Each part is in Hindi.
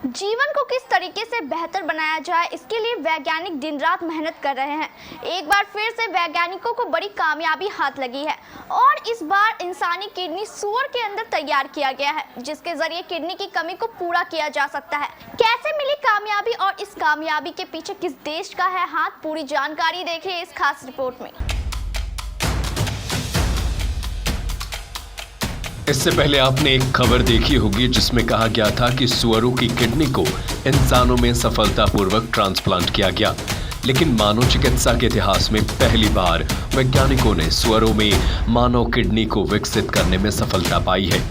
जीवन को किस तरीके से बेहतर बनाया जाए, इसके लिए वैज्ञानिक दिन रात मेहनत कर रहे हैं। एक बार फिर से वैज्ञानिकों को बड़ी कामयाबी हाथ लगी है और इस बार इंसानी किडनी सूअर के अंदर तैयार किया गया है, जिसके जरिए किडनी की कमी को पूरा किया जा सकता है। कैसे मिली कामयाबी और इस कामयाबी के पीछे किस देश का है हाथ, पूरी जानकारी देखिए इस खास रिपोर्ट में। इससे पहले आपने एक खबर देखी होगी जिसमें कहा गया था कि सुअरों की किडनी को इंसानों में सफलतापूर्वक ट्रांसप्लांट किया गया। लेकिन मानव चिकित्सा के इतिहास में पहली बार वैज्ञानिकों ने सुअरों में मानव किडनी को विकसित करने में सफलता पाई है।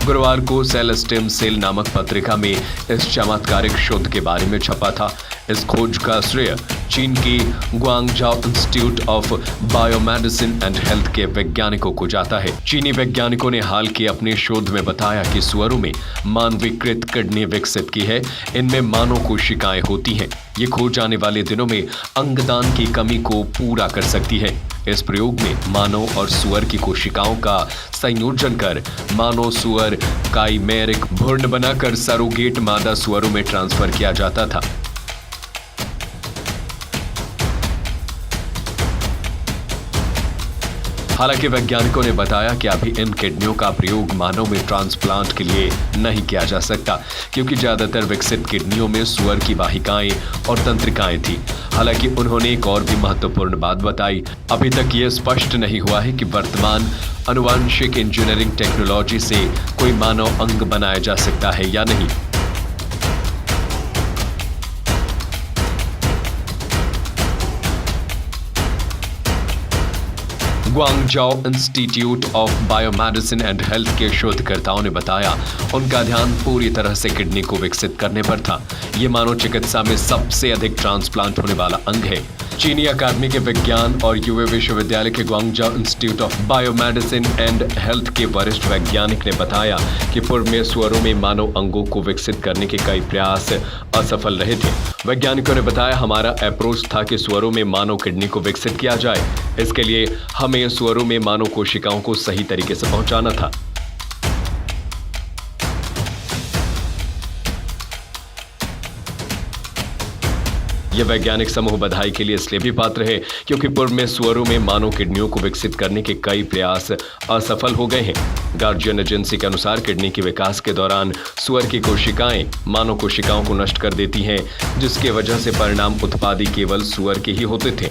गुरुवार को सेल स्टेम सेल नामक पत्रिका में इस चमत्कारिक शोध के बारे में छपा था। इस खोज का श्रेय चीन की Guangzhou Institute of Biomedicine and Health के वैज्ञानिकों को जाता है। चीनी वैज्ञानिकों ने हाल के अपने शोध में बताया कि सुअरों में मानवीकृत किडनी विकसित की है। इनमें मानव कोशिकाएं होती हैं। ये खोज आने वाले दिनों में अंगदान की कमी को पूरा कर सकती है। इस प्रयोग में मानव और सुअर की कोशिकाओं का संयोजन कर मानव सुअर काइमेरिक भ्रूण बनाकर सरोगेट मादा सुअरों में ट्रांसफर किया जाता था। हालांकि वैज्ञानिकों ने बताया कि अभी इन किडनियों का प्रयोग मानव में ट्रांसप्लांट के लिए नहीं किया जा सकता, क्योंकि ज्यादातर विकसित किडनियों में सुअर की वाहिकाएं और तंत्रिकाएं थी। हालांकि उन्होंने एक और भी महत्वपूर्ण बात बताई। अभी तक ये स्पष्ट नहीं हुआ है कि वर्तमान आनुवंशिक इंजीनियरिंग टेक्नोलॉजी से कोई मानव अंग बनाया जा सकता है या नहीं। Guangzhou Institute of Biomedicine and Health के शोधकर्ताओं ने बताया उनका ध्यान पूरी तरह से किडनी को विकसित करने पर था। ये मानव चिकित्सा में सबसे अधिक ट्रांसप्लांट होने वाला अंग है। चीनी अकादमी के विज्ञान और यूए विश्वविद्यालय के Guangzhou Institute of Biomedicine and Health के वरिष्ठ वैज्ञानिक ने बताया कि पूर्व में सुअरों में मानव अंगों को विकसित करने के कई प्रयास असफल रहे थे। वैज्ञानिकों ने बताया, हमारा अप्रोच था कि सुअरों में मानव किडनी को विकसित किया जाए। इसके लिए हमें सुअरों में मानव कोशिकाओं को सही तरीके से पहुंचाना था। यह वैज्ञानिक समूह बधाई के लिए इसलिए भी पात्र है क्योंकि पूर्व में सुअरों में मानव किडनियों को विकसित करने के कई प्रयास असफल हो गए हैं। गार्जियन एजेंसी के अनुसार किडनी के विकास के दौरान सुअर की कोशिकाएं मानव कोशिकाओं को नष्ट कर देती हैं, जिसके वजह से परिणाम उत्पादी केवल सुअर के ही होते थे।